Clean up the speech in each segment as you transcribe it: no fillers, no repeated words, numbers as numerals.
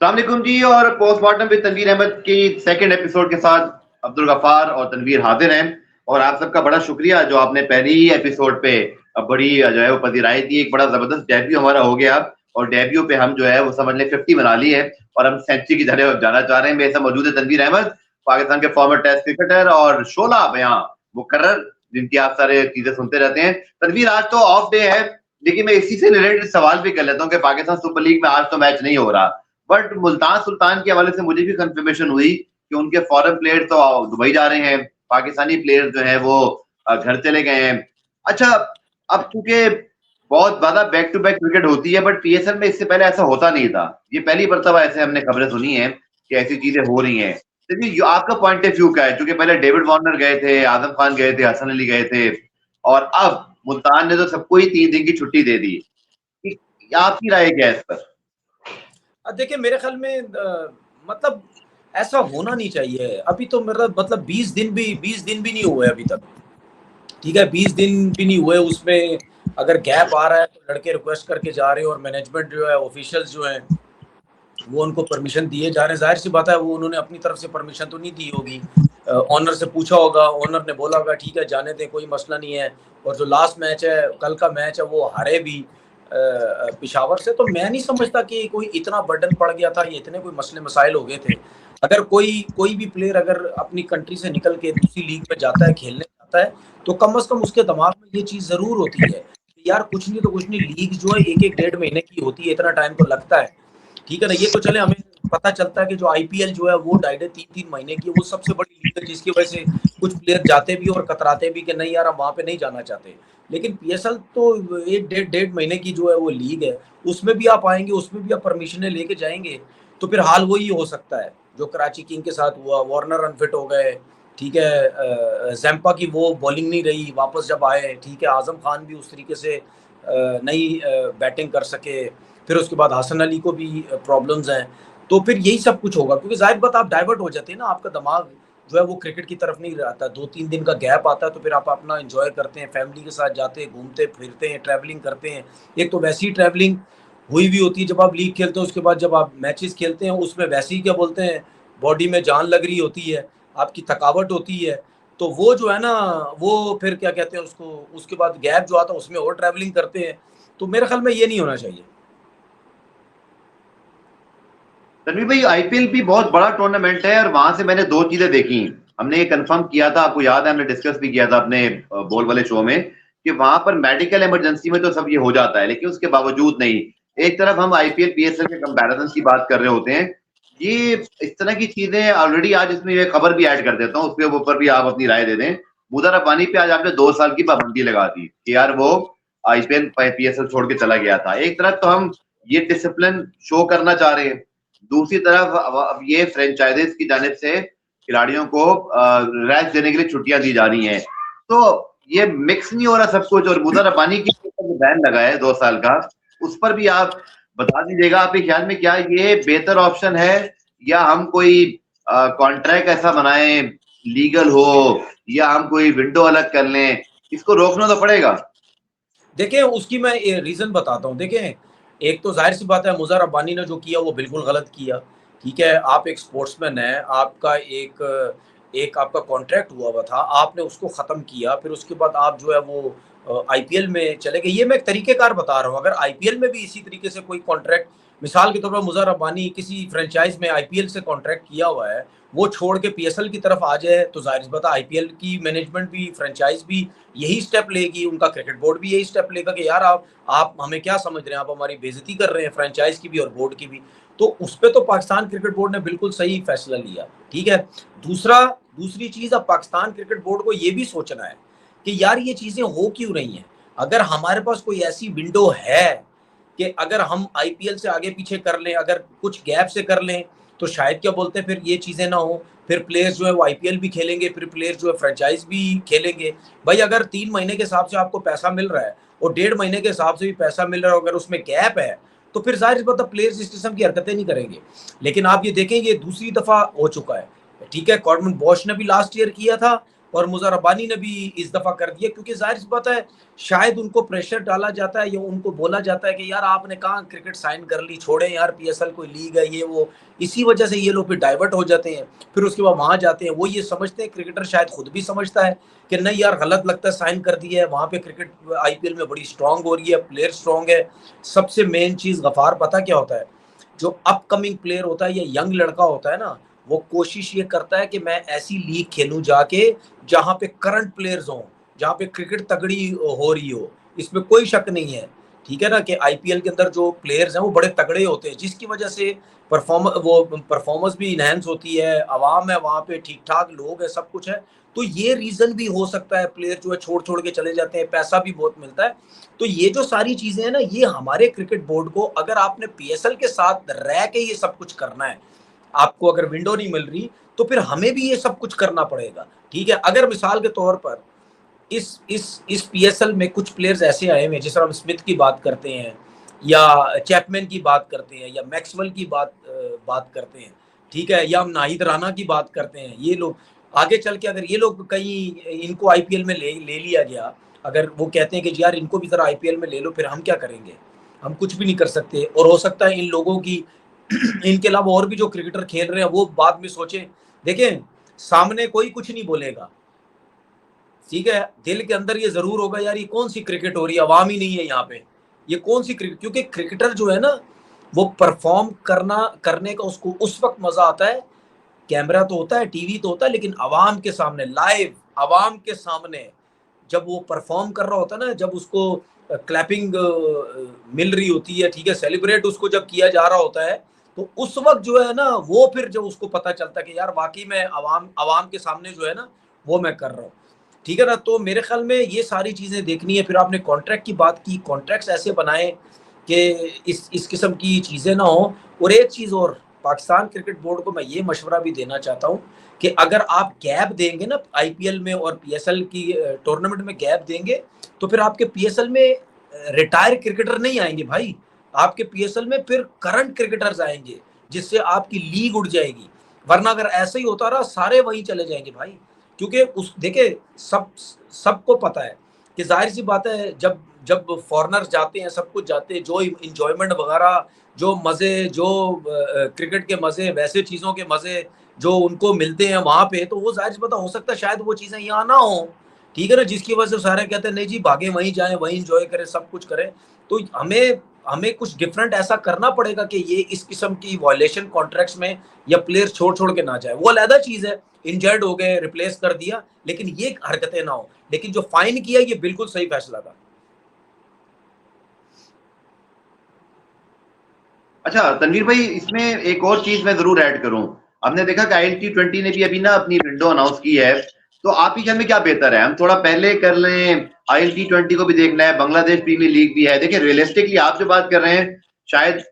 अस्सलाम वालेकुम जी। और पोस्टमार्टम विद तनवीर अहमद की सेकंड एपिसोड के साथ अब्दुल गफ्फार और तनवीर हाजिर हैं। और आप सबका बड़ा शुक्रिया जो आपने पहली ही एपिसोड पे बड़ी जो है वो पजीराई दी। एक बड़ा जबरदस्त डेब्यू हमारा हो गया और डेब्यू पे हम जो है वो समझ लें 50 बना ली है और हम सेंचुरी की तरफ जाना चाह रहे हैं। मेरे साथ मौजूद है तनवीर अहमद, पाकिस्तान के फॉर्मर टेस्ट क्रिकेटर, और शोला बयां मुकर्रर, जिनकी आप सारे चीजें सुनते रहते हैं। तनवीर, आज तो ऑफ डे है, लेकिन मैं इसी से रिलेटेड सवाल भी कर लेता हूँ कि पाकिस्तान सुपर लीग में आज तो मैच नहीं हो रहा, बट मुल्तान सुल्तान के हवाले से मुझे भी कंफर्मेशन हुई कि उनके फॉरेन प्लेयर तो दुबई जा रहे हैं, पाकिस्तानी प्लेयर जो है वो घर चले गए हैं। अच्छा, अब चूंकि बहुत ज्यादा बैक टू बैक क्रिकेट होती है, बट पीएसएल में इससे पहले ऐसा होता नहीं था। ये पहली मरतबा ऐसे हमने खबरें सुनी है कि ऐसी चीजें हो रही हैं। लेकिन आपका पॉइंट ऑफ व्यू क्या है? क्योंकि पहले डेविड वार्नर गए थे, आजम खान गए थे, हसन अली गए थे, और अब मुल्तान ने तो सबको ही 3 दिन की छुट्टी दे दी। आपकी राय क्या है इस पर? देखिए, मेरे ख्याल में मतलब ऐसा होना नहीं चाहिए। अभी तो मेरा मतलब 20 दिन भी नहीं हुए अभी तक। ठीक है, 20 दिन भी नहीं हुए, उसमें अगर गैप आ रहा है तो लड़के रिक्वेस्ट करके जा रहे हैं और मैनेजमेंट जो है, ऑफिशियल्स जो हैं, वो उनको परमिशन दिए जा रहे हैं। जाहिर सी बात है वो उन्होंने अपनी तरफ से परमिशन तो नहीं दी होगी, ऑनर से पूछा होगा, ऑनर ने बोला होगा ठीक है जाने दें, कोई मसला नहीं है। और जो लास्ट मैच है, कल का मैच है, वो हारे भी पिशावर से। तो मैं नहीं समझता कि कोई इतना बर्डन पड़ गया था, ये इतने कोई मसले मसाइल हो गए थे। अगर कोई भी प्लेयर अगर अपनी कंट्री से निकल के दूसरी लीग में जाता है, खेलने जाता है, तो कम से कम उसके दिमाग में ये चीज़ ज़रूर होती है कि यार कुछ नहीं तो कुछ नहीं, लीग जो है 1-1 1.5 महीने की होती है, इतना टाइम तो लगता है। ठीक है ना, ये तो चले हमें पता चलता है कि जो आईपीएल जो है वो 2.5-3 महीने की, वो सबसे बड़ी लीग है, जिसकी वजह से कुछ प्लेयर जाते भी और कतराते भी कि नहीं यार हम वहां पे नहीं जाना चाहते। लेकिन पीएसएल तो 1-1.5 महीने की जो है वो लीग है, उसमें भी आप आएंगे, उसमें भी आप परमिशनें लेके जाएंगे, तो फिर हाल वही हो सकता है जो कराची किंग के साथ हुआ। वार्नर अनफिट हो गए, ठीक है, जैम्पा की वो बॉलिंग नहीं रही, वापस जब आए, ठीक है, आजम खान भी उस तरीके से नहीं बैटिंग कर सके। फिर उसके बाद हसन अली को भी प्रॉब्लम्स हैं। तो फिर यही सब कुछ होगा, क्योंकि जाहिर बात आप डाइवर्ट हो जाते हैं ना, आपका दिमाग जो है वो क्रिकेट की तरफ नहीं रहता। 2-3 दिन का गैप आता है तो फिर आप अपना एंजॉय करते हैं, फैमिली के साथ जाते हैं, घूमते फिरते हैं, ट्रैवलिंग करते हैं। एक तो वैसी ही ट्रैवलिंग हुई भी होती है जब आप लीग खेलते हैं, उसके बाद जब आप मैचेस खेलते हैं उसमें वैसे ही क्या बोलते हैं, बॉडी में जान लग रही होती है, आपकी थकावट होती है। तो वो जो है ना, वो फिर क्या कहते हैं उसको, उसके बाद गैप जो आता है उसमें और ट्रैवलिंग करते हैं। तो मेरे ख्याल में ये नहीं होना चाहिए। तनवीर भाई, आईपीएल भी बहुत बड़ा टूर्नामेंट है और वहां से मैंने दो चीजें देखी। हमने ये कंफर्म किया था, आपको याद है, हमने डिस्कस भी किया था अपने बोल वाले शो में, कि वहां पर मेडिकल इमरजेंसी में तो सब ये हो जाता है, लेकिन उसके बावजूद नहीं। एक तरफ हम आईपीएल पीएसएल के कंपैरिजन की बात कर रहे होते हैं, ये इस तरह की चीजें ऑलरेडी। आज इसमें ये खबर भी ऐड कर देता हूँ, उसके ऊपर भी आप अपनी राय दे दें। मुदर रब्बानी पे आज आपने 2 साल की पाबंदी लगा दी कि यार वो आईपीएल पीएसएल छोड़ के चला गया था। एक तरफ तो हम ये डिसिप्लिन शो करना चाह रहे हैं, दूसरी तरफ अब ये फ्रेंचाइजीज की जानिब से खिलाड़ियों को रेस्ट देने के लिए छुट्टियां दी जा रही हैं। तो ये मिक्स नहीं हो रहा सब कुछ? और मुदर रब्बानी की बैन लगा है 2 साल का, उस पर भी आप बता दीजिएगा, आपके ख्याल में क्या ये बेहतर ऑप्शन है, या हम कोई कॉन्ट्रैक्ट ऐसा बनाएं लीगल हो, या हम कोई विंडो अलग कर लें? इसको रोकना तो पड़ेगा। देखिए, उसकी मैं रीजन बताता हूँ। देखिए, एक तो जाहिर सी बात है मुज़र रब्बानी ने जो किया वो बिल्कुल गलत किया। ठीक है, आप एक स्पोर्ट्समैन है, आपका एक एक आपका कॉन्ट्रैक्ट हुआ हुआ था, आपने उसको ख़त्म किया, फिर उसके बाद आप जो है वो आईपीएल में चले गए। ये मैं एक तरीक़ेकार बता रहा हूँ। अगर आईपीएल में भी इसी तरीके से कोई कॉन्ट्रैक्ट, मिसाल के तौर पर मुज़र रब्बानी किसी फ्रेंचाइज में आईपीएल से कॉन्ट्रैक्ट किया हुआ है, वो छोड़ के पीएसएल की तरफ आ जाए, तो जाहिर सी बात है आईपीएल की मैनेजमेंट भी, फ्रेंचाइज भी यही स्टेप लेगी, उनका क्रिकेट बोर्ड भी यही स्टेप लेगा कि यार आप हमें क्या समझ रहे हैं, आप हमारी बेइज्जती कर रहे हैं, फ्रेंचाइज की भी और बोर्ड की भी। तो उस पर तो पाकिस्तान क्रिकेट बोर्ड ने बिल्कुल सही फैसला लिया। ठीक है, दूसरी चीज, अब पाकिस्तान क्रिकेट बोर्ड को यह भी सोचना है कि यार ये चीजें हो क्यों रही हैं। अगर हमारे पास कोई ऐसी विंडो है कि अगर हम आईपीएल से आगे पीछे कर लें, अगर कुछ गैप से कर लें, तो शायद क्या बोलते हैं फिर ये चीजें ना हो, फिर प्लेयर्स जो है वो आईपीएल भी खेलेंगे, फिर प्लेयर्स जो है फ्रेंचाइज भी खेलेंगे। भाई अगर 3 महीने के हिसाब से आपको पैसा मिल रहा है और 1.5 महीने के हिसाब से भी पैसा मिल रहा है, अगर उसमें गैप है, तो फिर जाहिर बात है प्लेयर्स इस किस्म की हरकतें नहीं करेंगे। लेकिन आप ये देखें, ये दूसरी दफा हो चुका है। ठीक है, कॉर्डमन बॉश ने भी लास्ट ईयर किया था, और मुज़र रब्बानी ने भी इस दफ़ा कर दिया, क्योंकि ज़ाहिर सी बात है शायद उनको प्रेशर डाला जाता है या उनको बोला जाता है कि यार आपने कहाँ क्रिकेट साइन कर ली, छोड़ें यार, पीएसएल कोई लीग है ये वो। इसी वजह से ये लोग फिर डाइवर्ट हो जाते हैं, फिर उसके बाद वहाँ जाते हैं। वो ये समझते हैं, क्रिकेटर शायद खुद भी समझता है कि नहीं यार गलत लगता है, साइन कर दिया है, वहाँ पे क्रिकेट आईपीएल में बड़ी स्ट्रांग हो रही है, प्लेयर स्ट्रांग है। सबसे मेन चीज़ गफ़ार पता क्या होता है, जो अपकमिंग प्लेयर होता है या यंग लड़का होता है ना, वो कोशिश ये करता है कि मैं ऐसी लीग खेलूं जाके जहां पे करंट प्लेयर्स हों, जहां पे क्रिकेट तगड़ी हो रही हो। इसमें कोई शक नहीं है, ठीक है ना, कि आईपीएल के अंदर जो प्लेयर्स हैं वो बड़े तगड़े होते हैं, जिसकी वजह से परफॉर्मेंस भी इनहेंस होती है, आवाम है वहां पे, ठीक ठाक लोग हैं, सब कुछ है। तो ये रीजन भी हो सकता है, प्लेयर जो है छोड़ छोड़ के चले जाते हैं, पैसा भी बहुत मिलता है। तो ये जो सारी चीजें हैं ना, ये हमारे क्रिकेट बोर्ड को, अगर आपने पीएसएल के साथ रह के ये सब कुछ करना है, आपको अगर विंडो नहीं मिल रही, तो फिर हमें भी ये सब कुछ करना पड़ेगा, ठीक है। अगर मिसाल के तौर पर इस पीएसएल में कुछ प्लेयर्स ऐसे आए हैं, जिस तरह हम स्मिथ की बात करते हैं या चैपमैन की बात करते हैं या मैक्सवेल की बात करते हैं, ठीक है, या हम नाहिद राणा की बात करते हैं। ये लोग आगे चल के अगर ये लोग कहीं इनको आईपीएल में ले लिया गया, अगर वो कहते हैं कि यार इनको भी जरा आईपीएल में ले लो, फिर हम क्या करेंगे? हम कुछ भी नहीं कर सकते। और हो सकता है इन लोगों की इनके अलावा और भी जो क्रिकेटर खेल रहे हैं वो बाद में सोचें। देखें, सामने कोई कुछ नहीं बोलेगा, ठीक है, दिल के अंदर ये जरूर होगा यार ये कौन सी क्रिकेट हो रही है, आवाम ही नहीं है यहाँ पे, ये कौन सी क्रिकेट। क्योंकि क्रिकेटर जो है ना, वो परफॉर्म करने का उसको उस वक्त मजा आता है, कैमरा तो होता है, टीवी तो होता है, लेकिन आवाम के सामने, लाइव आवाम के सामने जब वो परफॉर्म कर रहा होता है ना, जब उसको क्लैपिंग मिल रही होती है, ठीक है, सेलिब्रेट उसको जब किया जा रहा होता है, तो उस वक्त जो है ना, वो फिर जब उसको पता चलता है कि यार वाकई में आवाम आवाम के सामने जो है ना, वो मैं कर रहा हूँ, ठीक है ना। तो मेरे ख्याल में ये सारी चीजें देखनी है। फिर आपने कॉन्ट्रैक्ट की बात की, कॉन्ट्रैक्ट्स ऐसे बनाए कि इस किस्म की चीजें ना हो। और एक चीज और, पाकिस्तान क्रिकेट बोर्ड को मैं ये मशवरा भी देना चाहता हूँ कि अगर आप गैप देंगे ना आईपीएल में और पीएसएल की टूर्नामेंट में गैप देंगे, तो फिर आपके पीएसएल में रिटायर क्रिकेटर नहीं आएंगे भाई, आपके पीएसएल में फिर करंट क्रिकेटर्स आएंगे, जिससे आपकी लीग उड़ जाएगी। वरना अगर ऐसा ही होता रहा, सारे वहीं चले जाएंगे भाई। क्योंकि उस देखे, सबको पता है कि जाहिर सी बात है, जब जब फॉरेनर्स जाते हैं, सब कुछ जाते हैं, जो इंजॉयमेंट वगैरह, जो मजे, जो क्रिकेट के मजे, वैसे चीजों के मजे जो उनको मिलते हैं वहां पे, तो वो जाहिर सी बात हो सकता है शायद वो चीजें यहाँ ना हो, ठीक है ना, जिसकी वजह से सारे कहते हैं नहीं जी भागे वहीं जाएं, वहीं इंजॉय करें, सब कुछ करें। तो हमें हमें कुछ डिफरेंट ऐसा करना पड़ेगा कि ये इस किस्म की वायलेशन कॉन्ट्रैक्ट्स में या प्लेयर छोड़ छोड़ के ना जाए। वो अलग चीज है, इंजर्ड हो गए, रिप्लेस कर दिया, लेकिन ये हरकतें ना हो। लेकिन जो फाइन किया, ये बिल्कुल सही फैसला था। अच्छा तनवीर भाई, इसमें एक और चीज मैं जरूर ऐड करूं। हमने देखा कि ILT20 ने भी अभी ना अपनी विंडो अनाउंस की है, तो आप ही में क्या बेहतर है, हम थोड़ा पहले कर लें, ILT20 को भी देखना है, बांग्लादेश प्रीमियर लीग भी है। देखिए रियलिस्टिकली आप जो बात कर रहे हैं शायद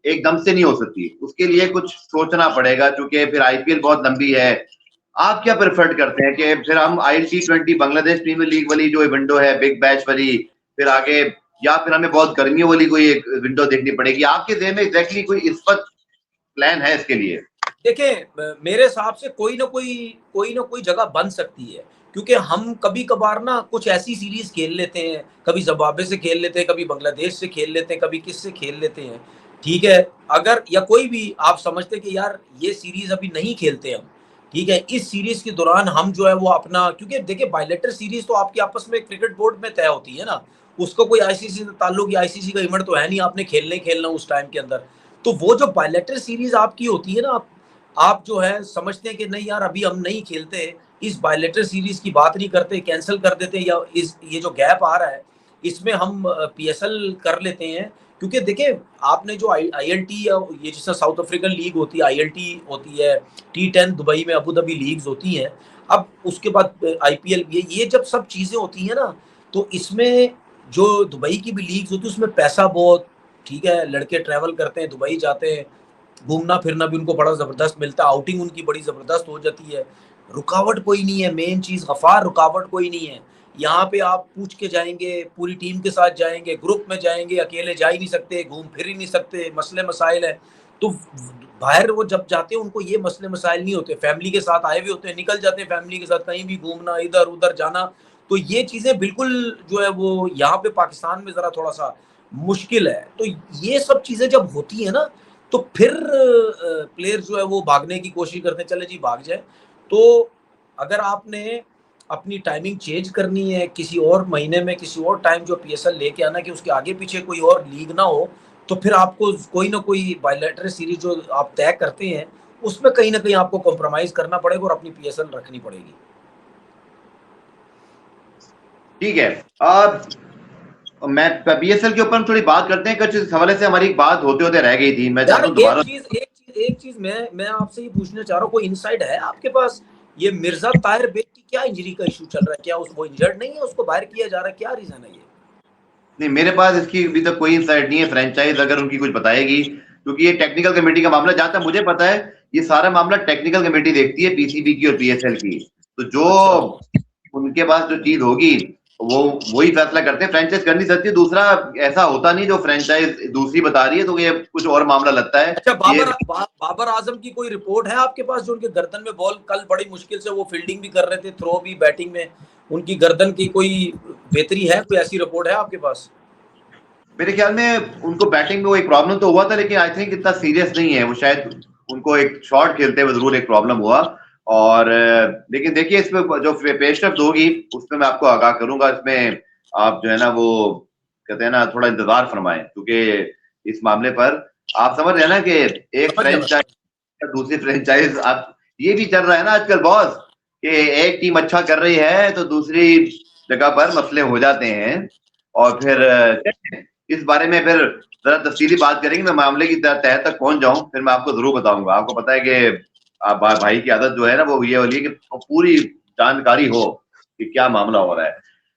एकदम से नहीं हो सकती, उसके लिए कुछ सोचना पड़ेगा, क्योंकि फिर आईपीएल बहुत लंबी है। आप क्या प्रेफर करते हैं कि फिर हम ILT20 बांग्लादेश प्रीमियर लीग वाली जो विंडो है, बिग बैच वाली, फिर आगे, या फिर हमें बहुत गर्मियों वाली कोई एक विंडो देखनी पड़ेगी? आपके ज़हन में एग्जैक्टली कोई इस वक्त प्लान है इसके लिए? देखें, मेरे हिसाब से कोई ना कोई जगह बन सकती है, क्योंकि हम कभी कभार ना कुछ ऐसी सीरीज खेल लेते हैं, कभी जिम्बाब्वे से खेल लेते हैं, कभी बांग्लादेश से खेल लेते हैं, कभी किससे खेल लेते हैं, ठीक है। अगर या कोई भी आप समझते कि यार ये सीरीज अभी नहीं खेलते हम, ठीक है, इस सीरीज के दौरान हम जो है वो अपना, क्योंकि देखिए बायलेटर सीरीज तो आपकी आपस में क्रिकेट बोर्ड में तय होती है ना, उसको कोई आईसीसी से ताल्लुक या आईसीसी का इवेंट तो है नहीं, आपने खेलना ही खेलना उस टाइम के अंदर। तो वो जो बायलेटर सीरीज आपकी होती है ना, आप जो है समझते हैं कि नहीं यार अभी हम नहीं खेलते, इस बायलेटर सीरीज की बात नहीं करते, कैंसिल कर देते, या इस ये जो गैप आ रहा है इसमें हम पीएसएल कर लेते हैं। क्योंकि देखिए, आपने जो आईएलटी या ये जैसा साउथ अफ्रीकन लीग होती है, आईएलटी होती है, T10 दुबई में, अबू धाबी लीग्स होती हैं, अब उसके बाद आईपीएल भी है, ये जब सब चीजें होती हैं ना, तो इसमें जो दुबई की भी लीग्स होती है उसमें पैसा बहुत, ठीक है, लड़के ट्रैवल करते हैं, दुबई जाते हैं, घूमना फिरना भी उनको बड़ा जबरदस्त मिलता है, आउटिंग उनकी बड़ी जबरदस्त हो जाती है, रुकावट कोई नहीं है, मेन चीज गफार, रुकावट कोई नहीं है। यहाँ पे आप पूछ के जाएंगे, पूरी टीम के साथ जाएंगे, ग्रुप में जाएंगे, अकेले जा ही नहीं सकते, घूम फिर ही नहीं सकते, मसले मसाइल है। तो बाहर वो जब जाते हैं उनको ये मसले मसाइल नहीं होते, फैमिली के साथ आए हुए होते हैं, निकल जाते हैं फैमिली के साथ कहीं भी घूमना, इधर उधर जाना। तो ये चीजें बिल्कुल जो है वो यहाँ पे पाकिस्तान में जरा थोड़ा सा मुश्किल है। तो ये सब चीजें जब होती है ना, तो फिर प्लेयर जो है वो भागने की कोशिश करते हैं, चले जी भाग जाए। तो अगर आपने अपनी टाइमिंग चेंज करनी है, किसी और महीने में किसी और टाइम जो पीएसएल लेके आना कि उसके आगे पीछे कोई और लीग ना हो, तो फिर आपको कोई ना कोई बायलैटरल सीरीज जो आप तय करते हैं उसमें कहीं ना कहीं आपको कॉम्प्रोमाइज करना पड़ेगा और अपनी पीएसएल रखनी पड़ेगी। ठीक है। अब मैं बीएसएल के ऊपर हम थोड़ी बात करते हैं, कुछ इस हवाले से हमारी एक बात होते होते रह गई थी, मैं चाहता यार हूँ दोबारा। एक चीज मैं आपसे ये पूछना चाह रहा हूँ, कोई इनसाइड है आपके पास? ये मिर्जा ताहिर बेग की क्या इंजरी का इशू चल रहा है? क्या वो इंजर्ड नहीं है, उसको बाहर किया जा रहा है, क्या रीजन है ये? नहीं, मेरे पास इसकी अभी तक कोई इंसाइट नहीं है। फ्रेंचाइज अगर उनकी कुछ बताएगी, क्योंकि ये टेक्निकल कमेटी का मामला, जहां तक मुझे पता है ये सारा मामला टेक्निकल कमेटी देखती है, पीसीबी की और पीएसएल की। तो जो अच्छा, उनके पास जो चीज होगी वो वही फैसला करते हैं। फ्रेंचाइज कर नहीं सकती। दूसरा, ऐसा होता नहीं जो फ्रेंचाइज दूसरी बता रही है तो ये कुछ और मामला लगता है। अच्छा। ये बाबर आजम की कोई रिपोर्ट है आपके पास, जो उनके गर्दन में बॉल, कल बड़ी मुश्किल से वो फील्डिंग भी कर रहे थे, थ्रो भी, बैटिंग में उनकी गर्दन की कोई बेहतरी है? कोई ऐसी रिपोर्ट है आपके पास? मेरे ख्याल में उनको बैटिंग में वो एक प्रॉब्लम तो हुआ था, लेकिन आई थिंक इतना सीरियस नहीं है वो। शायद उनको एक शॉट खेलते हुए जरूर एक प्रॉब्लम हुआ। और लेकिन देखिए, इसमें जो पेशरफ होगी उसमें मैं आपको आगाह करूंगा। इसमें आप जो है ना वो कहते हैं ना, थोड़ा इंतजार फरमाएं, क्योंकि इस मामले पर आप समझ रहे हैं ना कि एक समझ गया। फ्रेंचाइज दूसरी फ्रेंचाइज, आप ये भी चल रहा है ना आजकल बॉस, कि एक टीम अच्छा कर रही है तो दूसरी जगह पर मसले हो जाते हैं। और फिर इस बारे में फिर जरा तफसीली बात करेंगे। मैं मामले की तह तक पहुंच जाऊं फिर मैं आपको जरूर बताऊंगा। आपको पता है कि आप भाई की आदत जो है ना वो ये वाली है कि पूरी जानकारी हो कि क्या मामला हो रहा है।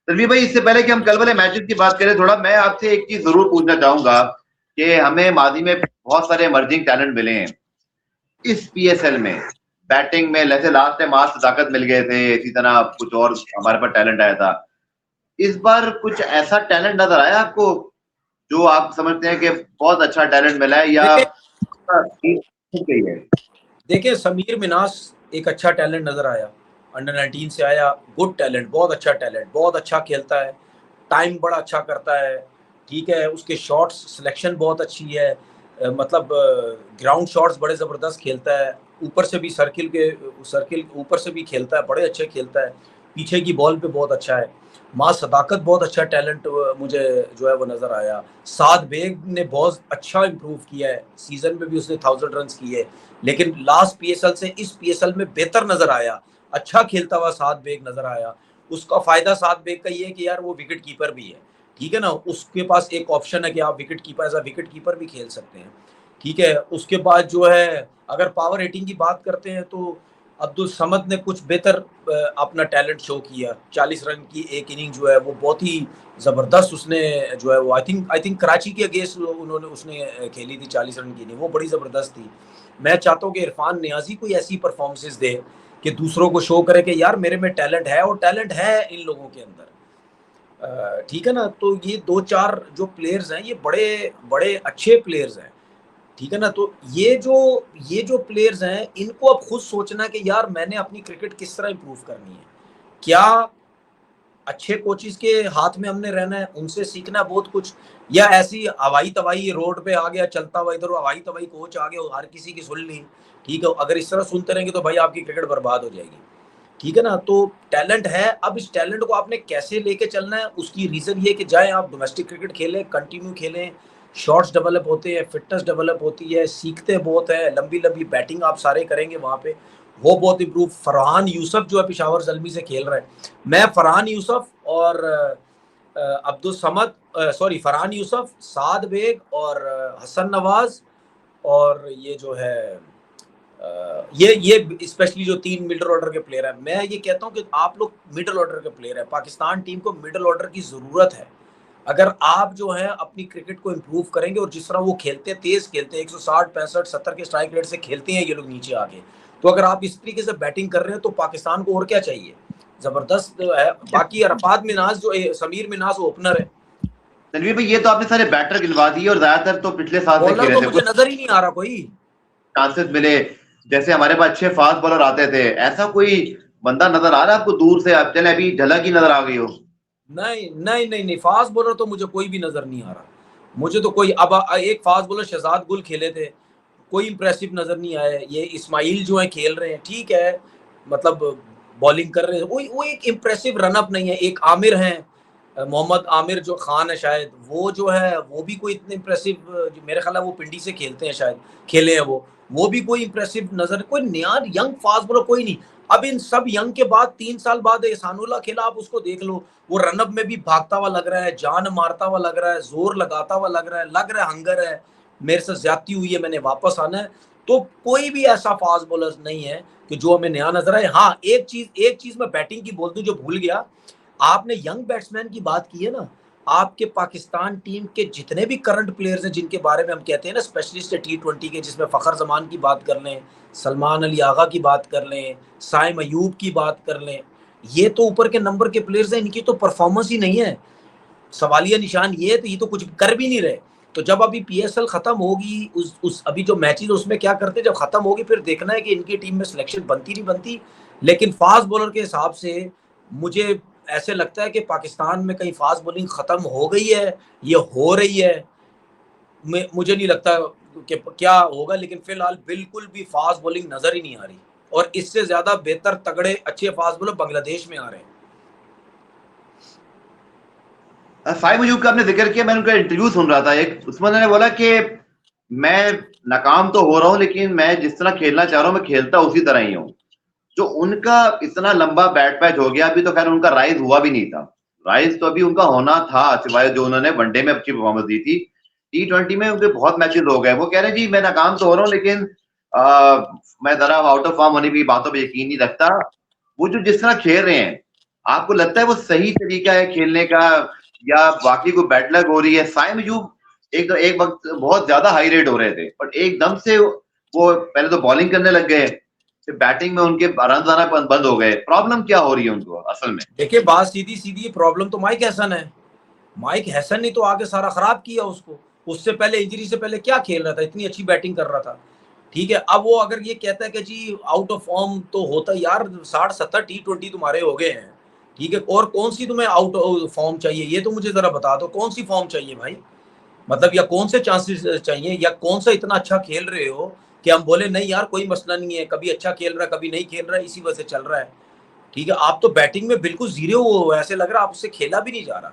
तनवीर भाई, इससे पहले कि हम कल वाले मैचेस की बात करें, थोड़ा मैं आपसे एक चीज जरूर पूछना चाहूंगा कि हमें माजी में बहुत सारे इमर्जिंग टैलेंट मिले हैं इस पीएसएल में। बैटिंग में जैसे लास्ट टाइम आज ताकत मिल गए थे, इसी तरह कुछ और हमारे पास टैलेंट आया था। इस बार कुछ ऐसा टैलेंट नजर आया आपको जो आप समझते हैं कि बहुत अच्छा टैलेंट मिला है, या देखिए गई है? देखिए समीर मिनास एक अच्छा टैलेंट नजर आया, अंडर 19 से आया, गुड टैलेंट, बहुत अच्छा टैलेंट, बहुत अच्छा खेलता है, टाइम बड़ा अच्छा करता है, ठीक है, उसके शॉट्स सिलेक्शन बहुत अच्छी है, मतलब ग्राउंड शॉट्स बड़े ज़बरदस्त खेलता है, ऊपर से भी सर्किल ऊपर से भी खेलता है, बड़े अच्छे खेलता है, पीछे की बॉल पे बहुत अच्छा है। माँ सदाकत बहुत अच्छा टैलेंट मुझे जो है वो नज़र आया। साद बेग ने बहुत अच्छा इम्प्रूव किया है, सीजन में भी उसने 1000 रन किए, लेकिन लास्ट पीएसएल से इस पीएसएल में बेहतर नजर आया, अच्छा खेलता हुआ साद बेग नजर आया। उसका फायदा साद बेग का ये है कि यार वो विकेट कीपर भी है, ठीक है ना, उसके पास एक ऑप्शन है कि आप wicket keeper, as a wicket keeper भी खेल सकते हैं, ठीक है। उसके बाद जो है अगर पावर रेटिंग की बात करते हैं तो अब्दुल समद ने कुछ बेहतर अपना टैलेंट शो किया। 40 रन की एक इनिंग जो है वो बहुत ही जबरदस्त उसने जो है वो आई थिंक कराची के अगेंस्ट उन्होंने उसने खेली थी 40 रन की इनिंग, वो बड़ी जबरदस्त थी। मैं चाहता हूँ कि इरफान नियाजी कोई ऐसी परफॉर्मेंसेस दे कि दूसरों को शो करे कि यार मेरे में टैलेंट है, और टैलेंट है इन लोगों के अंदर, ठीक है ना। तो ये दो चार जो प्लेयर्स हैं ये बड़े बड़े अच्छे प्लेयर्स हैं, ठीक है ना। तो ये जो प्लेयर्स हैं इनको अब खुद सोचना कि यार मैंने अपनी क्रिकेट किस तरह इंप्रूव करनी है, क्या अच्छे कोचिज के हाथ में हमने रहना है, उनसे सीखना बहुत कुछ, या ऐसी हवाई तवाई रोड पे आ गया चलता हुआ इधर हवाई तवाई कोच आ गया हर किसी की सुन ली, ठीक है। अगर इस तरह सुनते रहेंगे तो भाई आपकी क्रिकेट बर्बाद हो जाएगी, ठीक है ना। तो टैलेंट है, अब इस टैलेंट को आपने कैसे लेके चलना है, उसकी रीजन ये कि जाए आप डोमेस्टिक क्रिकेट खेलें, कंटिन्यू खेलें, शॉट्स डेवलप होते हैं, फिटनेस डेवलप होती है, सीखते बहुत है, लंबी लंबी बैटिंग आप सारे करेंगे वहां पे, वो बहुत इम्प्रूव। फरहान यूसुफ जो है पिशावर जल्मी से खेल रहा है, मैं फरहान यूसुफ और अब्दुल समद, सॉरी फरहान यूसुफ, साद बेग और हसन नवाज, और ये जो है ये स्पेशली जो 3 मिडिल ऑर्डर के प्लेयर हैं, मैं ये कहता हूँ कि आप लोग मिडिल ऑर्डर के प्लेयर हैं, पाकिस्तान टीम को मिडिल ऑर्डर की जरूरत है। अगर आप जो है अपनी क्रिकेट को इम्प्रूव करेंगे, और जिस तरह वो खेलते हैं, तेज खेलते हैं, 160 65 70 के स्ट्राइक रेट से खेलते हैं ये लोग नीचे आके, तो अगर आप इस तरीके से बैटिंग कर रहे हैं तो पाकिस्तान को और क्या चाहिए, जबरदस्त है। बाकी अरफात मिनाज जो समीर मिनाज ओपनर है, तनवीर भाई, ये तो आपने सारे बैटर गिनवा दिए और ज्यादातर तो पिछले साल से बॉलर खेले तो थे। मुझे नजर ही नहीं आ रहा कोई। चांसेस मिले, जैसे हमारे पास अच्छे फास्ट बॉलर आते थे, ऐसा कोई बंदा नजर आ रहा है आपको दूर से? आप चले अभी झलक ही नजर आ गई हो। नहीं नहीं नहीं नहीं, फास्ट बॉलर तो मुझे कोई भी नजर नहीं आ रहा। मुझे तो कोई, अब एक फास्ट बॉलर शहजाद गुल खेले थे, कोई इंप्रेसिव नजर नहीं आया। ये इस्माइल जो है खेल रहे हैं, ठीक है, मतलब बॉलिंग कर रहे हैं, वो एक इंप्रेसिव रनअप नहीं है। एक आमिर है, मोहम्मद आमिर जो खान है शायद, वो जो है वो भी कोई इतने इंप्रेसिव, मेरे ख्याल है वो पिंडी से खेलते हैं शायद, खेले हैं वो भी कोई इंप्रेसिव नजर, कोई नया यंग फास्ट बॉलर कोई नहीं। अब इन सब यंग के बाद 3 साल बाद एहसानुल्लाह खेला, आप उसको देख लो, वो रनअप में भी भागता हुआ लग रहा है, जान मारता हुआ लग रहा है, जोर लगाता हुआ लग रहा है हंगर है, मेरे से ज्यादती हुई है, मैंने वापस आना है। तो कोई भी ऐसा फास्ट बॉलर नहीं है कि जो हमें नया नजर आए। हाँ, एक चीज मैं बैटिंग की बोल दूं जो भूल गया, आपने यंग बैट्समैन की बात की है ना, आपके पाकिस्तान टीम के जितने भी करंट प्लेयर्स हैं जिनके बारे में हम कहते हैं ना स्पेशलिस्ट है T20 के, जिसमें फखर जमान की बात कर लें, सलमान अली आगा की बात कर लें, साइम अयूब की बात कर लें, ये तो ऊपर के नंबर के प्लेयर्स हैं, इनकी तो परफॉर्मेंस ही नहीं है। सवालिया निशान ये है, तो ये तो कुछ कर भी नहीं रहे। तो जब अभी PSL खत्म होगी, उस अभी जो मैचेस उसमें क्या करते, जब खत्म होगी फिर देखना है कि इनकी टीम में सिलेक्शन बनती नहीं बनती। लेकिन फास्ट बॉलर के हिसाब से मुझे ऐसे लगता है कि पाकिस्तान में कहीं फास्ट बॉलिंग खत्म हो गई है, ये हो रही है, मुझे नहीं लगता कि क्या होगा। लेकिन फिलहाल बिल्कुल भी फास्ट बॉलिंग नजर ही नहीं आ रही, और इससे ज्यादा बेहतर तगड़े अच्छे फास्ट बॉलर बांग्लादेश में आ रहे हैं। साइम अयूब का आपने जिक्र किया, मैंने उनका इंटरव्यू सुन रहा था एक, उसमें उन्होंने बोला कि मैं नाकाम तो हो रहा हूं, लेकिन मैं जिस तरह खेलना चाह रहा हूं मैं खेलता उसी तरह ही हूं। जो उनका इतना लंबा बैट पैच हो गया, अभी तो खैर उनका राइज हुआ भी नहीं था, राइज तो अभी उनका होना था, सिवाय जो उन्होंने वनडे में अच्छी परफॉर्मेंस दी थी। T20 में उनके बहुत मैचेस हो गए, वो कह रहे जी मैं नाकाम तो हो रहा हूँ, लेकिन मैं जरा आउट ऑफ फॉर्म होने की बातों पर यकीन नहीं रखता। वो जो जिस तरह खेल रहे हैं, आपको लगता है वो सही तरीका है खेलने का, या बाकी को बैड लक हो रही है? साइम अयूब एक वक्त बहुत ज्यादा हाई रेट हो रहे थे, बट एकदम से वो पहले तो बॉलिंग करने लग गए, फिर बैटिंग में उनके रन आना बंद हो गए। प्रॉब्लम क्या हो रही है उनको असल में? देखिए, बात सीधी सीधी, प्रॉब्लम तो माइक हैसन है। माइक हैसन ने तो आगे सारा खराब किया उसको। उससे पहले, इंजरी से पहले क्या खेल रहा था, इतनी अच्छी बैटिंग कर रहा था, ठीक है। अब वो अगर ये कहता है कि जी आउट ऑफ फॉर्म, तो होता यार 60-70 T20 तुम्हारे हो गए हैं, ठीक है, और कौन सी तुम्हें आउट ऑफ फॉर्म चाहिए, ये तो मुझे जरा बता दो, कौन सी फॉर्म चाहिए भाई? मतलब या कौन से चांसेस चाहिए, या कौन सा इतना अच्छा खेल रहे हो कि हम बोले नहीं यार कोई मसला नहीं है, कभी अच्छा खेल रहा है कभी नहीं खेल रहा है, इसी वजह से चल रहा है, ठीक है। आप तो बैटिंग में बिल्कुल जीरो हो, ऐसे लग रहा है आपसे खेला भी नहीं जा रहा,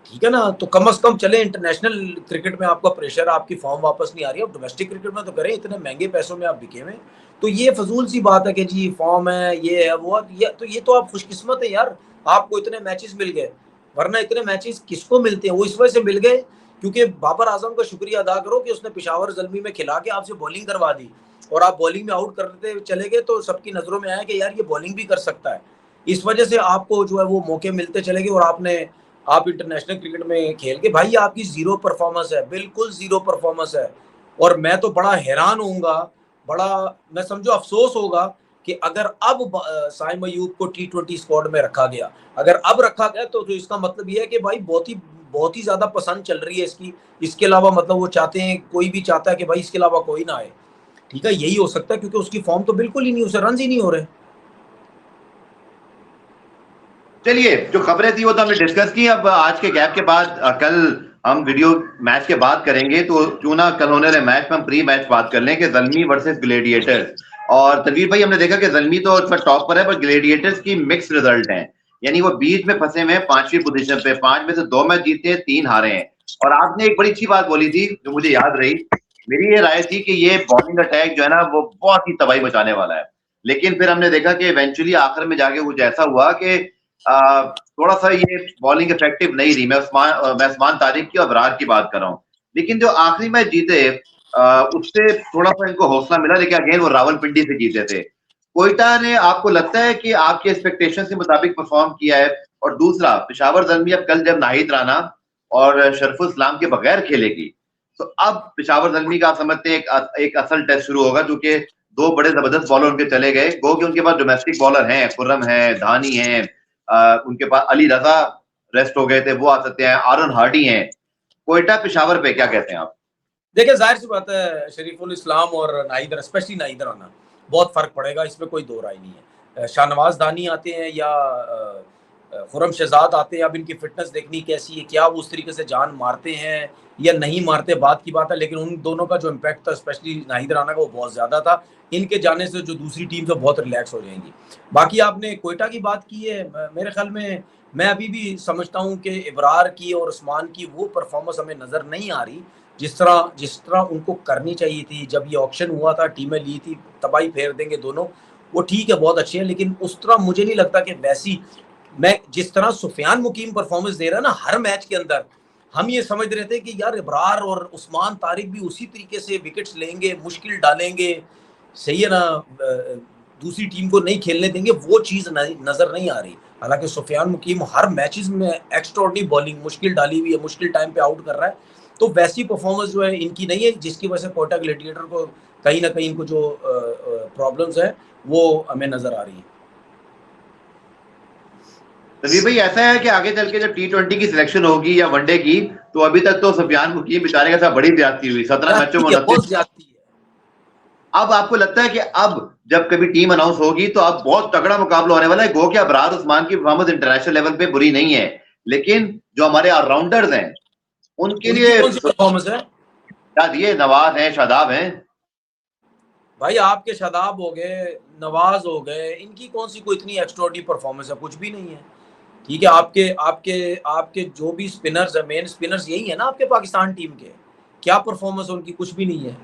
ठीक है ना। तो कम से कम चले, इंटरनेशनल क्रिकेट में आपका प्रेशर, आपकी फॉर्म वापस नहीं आ रही है, अब डोमेस्टिक क्रिकेट में तो करें, इतने महंगे पैसों में आप बिके हुए। तो ये फजूल सी बात है कि जी फॉर्म है, ये है वो, ये तो आप खुशकिस्मत है यार, आपको इतने मैचेस मिल गए, वरना इतने मैचेस किसको मिलते हैं? वो इस वजह से मिल गए क्योंकि बाबर आजम का शुक्रिया अदा करो कि उसने पेशावर ज़ल्मी में खिला के आपसे बॉलिंग करवा दी, और आप बॉलिंग में आउट करते चले गए, तो सबकी नजरों में आया कि यार ये बॉलिंग भी कर सकता है। इस वजह से आपको जो है वो मौके मिलते चले गए, और आप इंटरनेशनल क्रिकेट में खेल के, भाई आपकी जीरो परफॉर्मेंस है, बिल्कुल जीरो परफॉर्मेंस है। और मैं तो बड़ा हैरान होऊंगा, बड़ा, मैं समझो अफसोस होगा कि अगर अब साइम अयूब को T20 स्क्वाड में रखा गया, अगर अब रखा गया तो इसका मतलब ये है कि भाई बहुत ही ज्यादा पसंद चल रही है इसकी। इसके अलावा मतलब वो चाहते हैं, कोई भी चाहता है कि भाई इसके अलावा कोई ना आए, ठीक है, यही हो सकता है, क्योंकि उसकी फॉर्म तो बिल्कुल ही नहीं, उसे रन ही नहीं हो रहे। चलिए, जो खबरें थी वो तो हमने डिस्कस की। अब आज के गैप के बाद कल हम वीडियो मैच के बाद करेंगे, तो क्यों ना कल होने वाले मैच में हम प्री मैच बात कर लें कि ज़ल्मी वर्सेस ग्लेडिएटर्स। और तनवीर भाई, हमने देखा कि ज़ल्मी तो टॉप पर है, पर ग्लेडिएटर्स की मिक्स रिजल्ट हैं, यानी वो बीच में फंसे हुए हैं 5वीं पोजीशन पे, 5 में से 2 मैच जीते हैं, 3 हारे हैं। और आपने एक बड़ी अच्छी बात बोली थी जो मुझे याद रही, मेरी ये राय थी कि ये बॉलिंग अटैक जो है ना वो बहुत ही तबाही मचाने वाला है। लेकिन फिर हमने देखा कि इवेंचुअली आखिर में जाके कुछ ऐसा हुआ कि थोड़ा सा ये बॉलिंग इफेक्टिव नहीं रही। मैं उस्मान तारिक की और अबरार की बात कर रहा हूँ। लेकिन जो आखिरी मैच जीते उससे थोड़ा सा इनको हौसला मिला, लेकिन अगेन वो रावलपिंडी से जीते थे। कोयटा ने आपको लगता है कि आपके एक्सपेक्टेशन के मुताबिक परफॉर्म किया है? और दूसरा, पेशावर ज़ल्मी अब कल जब नाहिद राना और शरफुल इस्लाम के बगैर खेलेगी, तो अब पेशावर ज़ल्मी का आप समझते हैं एक असल टेस्ट शुरू होगा, क्योंकि 2 बड़े जबरदस्त बॉलर उनके चले गए, गो कि उनके पास डोमेस्टिक बॉलर हैं, खुर्रम है, धानी है, उनके पास अली रजा रेस्ट हो गए थे, वो आ सकते हैं, आरन हार्डी हैं। कोयटा पेशावर पे क्या कहते हैं आप? देखिए जाहिर सी बात है, शरीफुल इस्लाम और नाहिद, स्पेशली नाहिद राना, बहुत फर्क पड़ेगा, इसमें कोई दो राय नहीं है। शाहनवाज दानी आते हैं या खुरम शहजाद आते हैं, अब इनकी फिटनेस देखनी कैसी है, क्या वो उस तरीके से जान मारते हैं या नहीं मारते, बात की बात है, लेकिन उन दोनों का जो इम्पैक्ट था स्पेशली नाहिद राना का वो बहुत ज्यादा था। इनके जाने से जो दूसरी टीम से बहुत रिलैक्स हो जाएंगी। बाकी आपने कोयटा की बात की है, मेरे ख्याल में मैं अभी भी समझता हूँ कि इब्रार की और उस्मान की वो परफॉर्मेंस हमें नजर नहीं आ रही जिस तरह उनको करनी चाहिए थी। जब ये ऑक्शन हुआ था, टीमें ली थी, तबाही फेर देंगे दोनों, वो ठीक है, बहुत अच्छे हैं, लेकिन उस तरह मुझे नहीं लगता कि वैसी, मैं जिस तरह सुफियान मुकीम परफॉर्मेंस दे रहा है ना हर मैच के अंदर, हम ये समझ रहे थे कि यार इब्रार और उस्मान तारिक भी उसी तरीके से विकेट्स लेंगे, मुश्किल डालेंगे, सही है ना, दूसरी टीम को नहीं खेलने देंगे, वो चीज नजर नहीं आ रही। हालांकि सुफियान मुकीम हर मैचेस में एक्स्ट्राऑर्डिनरी बॉलिंग, मुश्किल डाली हुई है, मुश्किल टाइम पे आउट कर रहा है, तो वैसी परफॉर्मेंस जो है इनकी नहीं है, जिसकी वजह से कोयटा ग्लैडिएटर को कहीं ना कहीं इनको जो प्रॉब्लम्स है वो हमें नजर आ रही है। तभी भाई ऐसा है कि आगे चल के जब T20 की सिलेक्शन होगी या वनडे की, तो अभी तक तो सुफियान मुकीम बेचारे के साथ बड़ी ज्यादती हुई, 17 मैचों में 29। अब आपको लगता है कि अब जब कभी टीम अनाउंस होगी तो अब बहुत तगड़ा मुकाबला होने वाला है। गो कि अबरार उस्मान की परफॉर्मेंस इंटरनेशनल लेवल पे बुरी नहीं है, लेकिन जो हमारे ऑलराउंडर्स हैं उनके लिए परफॉर्मेंस है, ये नवाज हैं, शादाब हैं। भाई आपके शादाब हो गए, नवाज हो गए, इनकी कौन सी कोई इतनी एक्स्ट्राऑर्डिनरी परफॉर्मेंस है, कुछ भी नहीं है। ठीक है, आपके आपके आपके जो भी स्पिनर्स है, मेन स्पिनर्स यही है ना आपके पाकिस्तान टीम के, क्या परफॉर्मेंस उनकी, कुछ भी नहीं है।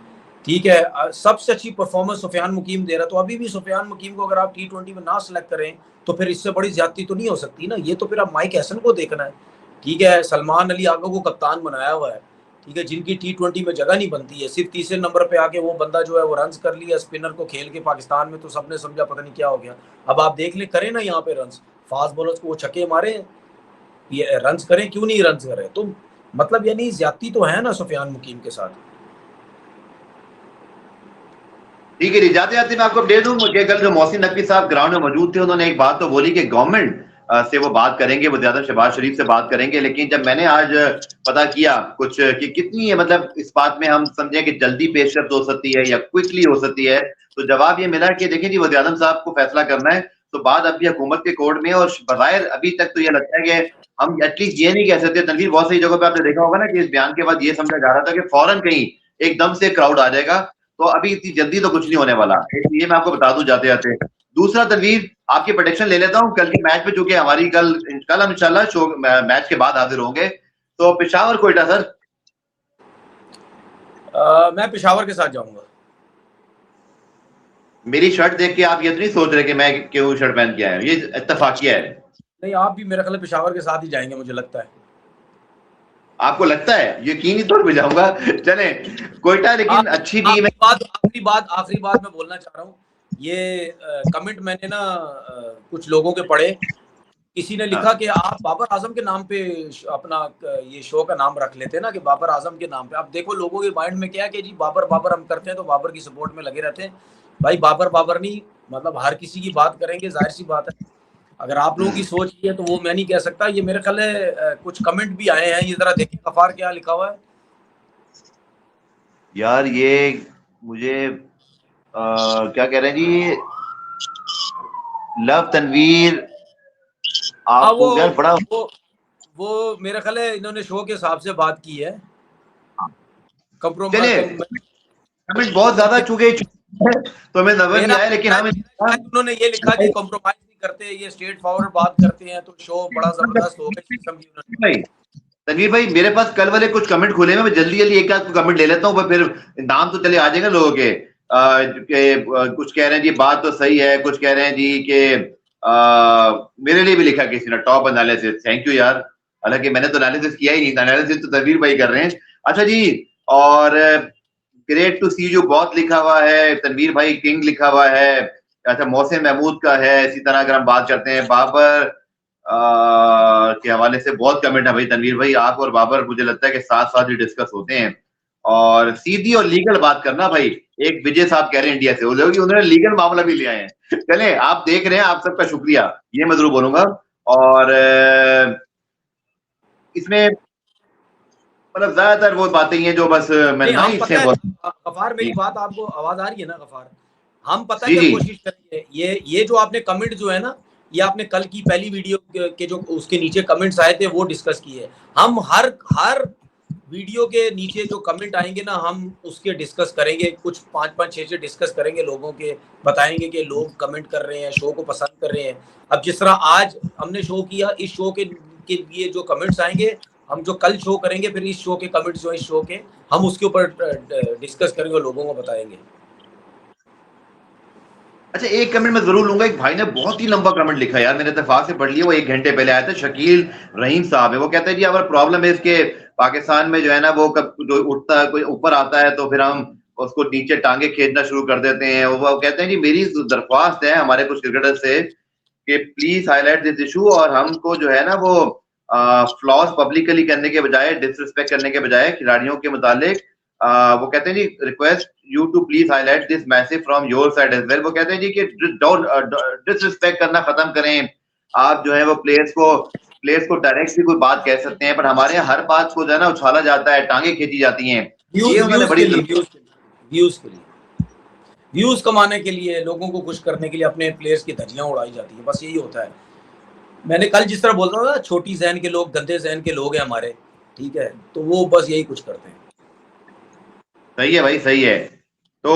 ठीक है, सबसे अच्छी परफॉर्मेंस सुफियान मुकीम दे रहा है, तो अभी भी सुफियान मुकीम को अगर आप T20 में ना सेलेक्ट करें तो फिर इससे बड़ी ज्यादती तो नहीं हो सकती ना। ये तो फिर आप माइक हैसन को देखना है। ठीक है, सलमान अली आगा को कप्तान बनाया हुआ है, ठीक है, जिनकी T20 में जगह नहीं बनती है, सिर्फ तीसरे नंबर पे आके वो बंदा जो है वो रन्स कर लिया स्पिनर को खेल के पाकिस्तान में, तो सबने समझा पता नहीं क्या हो गया। अब आप देख ले, करें ना यहाँ पे रन्स, फास्ट बॉलर्स को वो छक्के मारे, ये रन्स करें, क्यों नहीं रन्स करें, तो मतलब यानी ज्यादती तो है ना सुफियान मुकीम के साथ। ठीक है जी, जाते जाते मैं आपको अपडेट दूं, मुझे कल जो मोहसिन नकवी साहब ग्राउंड में मौजूद थे उन्होंने एक बात तो बोली कि गवर्नमेंट से वो बात करेंगे, वो ज्यादा शहबाज शरीफ से बात करेंगे, लेकिन जब मैंने आज पता किया कुछ कि कितनी है, मतलब इस बात में हम समझे कि जल्दी पेशरफ हो सकती है या क्विकली हो सकती है, तो जवाब ये मिला कि देखिए जी वज़ीर आज़म साहब को फैसला करना है, तो बात अभी हुकूमत के कोर्ट में, और बज़ाहिर अभी तक तो ये लगता है कि हम एटलीस्ट ये नहीं कह सकते। तनवीर, बहुत सही जगह पे आपने देखा होगा ना कि इस बयान के बाद ये समझा जा रहा था कि फौरन कहीं एकदम से क्राउड आ जाएगा, तो अभी इतनी जल्दी तो कुछ नहीं होने वाला, ये मैं आपको बता दूं जाते जाते। दूसरा तनवीर, आपकी प्रेडिक्शन ले लेता हूं कल की मैच पे, चूंकि हमारी कल हम इंशाल्लाह शो मैच के बाद हाजिर होंगे, तो पेशावर कोयटा सर। मैं पेशावर के साथ जाऊंगा। मेरी शर्ट देख के आप ये तो नहीं सोच रहे कि मैं क्यों शर्ट पहन के आया हूं, ये इत्तेफाकिया है। नहीं, आप भी मेरे ख्याल पेशावर के साथ ही जाएंगे, मुझे लगता है। आपको लगता है? यकीनी तौर पे जाऊंगा। चले कोयटा, लेकिन अच्छी टीम है। आखिरी बात मैं बोलना चाह रहा हूँ, ये कमेंट मैंने ना कुछ लोगों के पढ़े, किसी ने लिखा कि आप बाबर आजम के नाम पे अपना ये शो का नाम रख लेते हैं ना, कि बाबर आजम के नाम पे। आप देखो लोगों के माइंड में क्या है कि जी बाबर बाबर हम करते हैं तो बाबर की सपोर्ट में लगे रहते हैं। भाई बाबर बाबर नहीं, मतलब हर किसी की बात करेंगे, जाहिर सी बात है। अगर आप लोगों की सोच ये है तो वो मैं नहीं कह सकता। ये मेरे ख्याल है कुछ कमेंट भी आए हैं, ये जरा देखिए गफार क्या लिखा हुआ है। यार ये मुझे क्या कह रहे हैं जी, लव तनवीर आपको यार बड़ा वो मेरे ख्याल है इन्होंने शो के हिसाब से बात की है। कमेंट बहुत ज्यादा चुके तो हमें नजर नहीं आया, लेकिन हम उन्होंने ये लिखा कि कॉम्प्रोमाइज नहीं करते, ये स्ट्रेट फॉरवर्ड बात करते हैं, तो शो बड़ा जबरदस्त होगा। तनवीर भाई, मेरे पास कल वाले कुछ कमेंट खुले हैं, मैं जल्दी जल्दी एक आध कमेंट ले लेता हूँ, फिर नाम तो चले आ जाएगा लोगों के। कुछ कह रहे हैं जी बात तो सही है, कुछ कह रहे हैं जी कि मेरे लिए भी लिखा किसी ने टॉप एनालिसिस, थैंक यू यार, हालांकि मैंने तो एनालिसिस किया ही नहीं, एनालिसिस तो तनवीर भाई कर रहे हैं। अच्छा जी, और ग्रेट टू सी यू बहुत लिखा हुआ है, तनवीर भाई किंग लिखा हुआ है। अच्छा, मोहसिन महमूद का है। इसी तरह अगर हम बात करते हैं बाबर के हवाले से बहुत कमेंट है भाई। तनवीर भाई, आप और बाबर मुझे लगता है कि साथ साथ ही डिस्कस होते हैं, और सीधी और लीगल बात करना भाई। एक विजय साहब कह रहे हैं इंडिया से, वो लोग उन्होंने लीगल मामला भी लिया है। चले, आप देख रहे हैं, आप सबका शुक्रिया, ये मैं जरूर बोलूंगा। और इसमें मतलब ज्यादातर वो बातें ही हैं जो बस मैं नहीं, हम नाइस पता से है बोल। गफार, मेरी बात आपको आवाज आ रही है ना गफार? हम पता है जी क्या जी। कोशिश करेंगे, ये जो आपने कमेंट जो है ना, ये आपने कल की पहली वीडियो के जो उसके नीचे कमेंट्स आए थे वो डिस्कस किए। हम हर वीडियो के नीचे जो कमेंट आएंगे ना, हम उसके डिस्कस करेंगे, कुछ 5-5 6 डिस्कस करेंगे लोगों के, बताएंगे कि लोग कमेंट कर रहे हैं, शो को पसंद कर रहे हैं। अब जिस तरह आज हमने शो किया, इस शो के लिए जो कमेंट्स आएंगे, हम जो कल शो करेंगे, फिर इस शो के कमेंट्स जो इस शो के, हम उसके ऊपर डिस्कस करेंगे और लोगों को बताएंगे। अच्छा, एक कमेंट मैं जरूर लूंगा। एक भाई ने बहुत ही लंबा कमेंट लिखा यार, मैंने इत्तेफाक से पढ़ लिया, वो 1 घंटे पहले आया था। शकील रहीम साहब है, वो कहते हैं जी अवर प्रॉब्लम है इसके पाकिस्तान में जो है ना, वो कब जो उठता है कोई ऊपर आता है तो फिर हम उसको नीचे टांगे खींचना शुरू कर देते हैं। वो कहते हैं जी मेरी दरख्वास्त है हमारे कुछ क्रिकेटर से कि प्लीज हाईलाइट दिस इशू, और हमको जो है ना वो फ्लॉस पब्लिकली करने के बजाय, डिसरिस्पेक्ट करने के बजाय खिलाड़ियों के मुतालिक, वो कहते हैं जी request you to please highlight this message from your side as well. वो कहते हैं जी कि डिसरिस्पेक्ट करना खत्म करें। आप जो है वो प्लेयर्स को डायरेक्ट भी कोई बात कह सकते हैं, पर हमारे यहाँ हर बात को जो है ना उछाला जाता है, टांगे खींची जाती हैं। ये व्यूज उन्होंने व्यूज बड़ी के लिए, व्यूज के लिए, व्यूज कमाने के लिए, लोगों को खुश करने के लिए अपने प्लेयर्स की धज्जियां उड़ाई जाती है, बस यही होता है। मैंने कल जिस तरह बोल रहा था, छोटी जहन के लोग, गंदे जहन के लोग हैं हमारे, ठीक है, तो वो बस यही कुछ करते हैं। सही है भाई, सही है। तो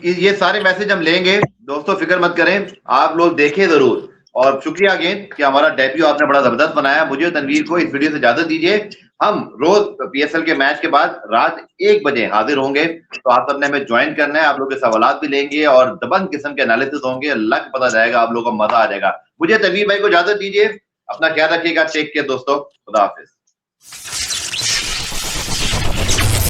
ये सारे मैसेज हम लेंगे दोस्तों, फिक्र मत करें, आप लोग देखें जरूर। और शुक्रिया अगेन कि हमारा डेब्यू आपने बड़ा जबरदस्त बनाया। मुझे तनवीर को इस वीडियो से इजाजत दीजिए। हम रोज पीएसएल के मैच के बाद रात 1 बजे हाजिर होंगे, तो आप सबने हमें ज्वाइन करना है। आप लोग के सवालात भी लेंगे और दबंग किस्म के एनालिसिस होंगे, अल्लाह को पता जाएगा, आप लोगों को मजा आ जाएगा। मुझे तनवीर भाई को इजाजत दीजिए, अपना ख्याल रखिएगा, टेक केयर दोस्तों, खुदा हाफिज।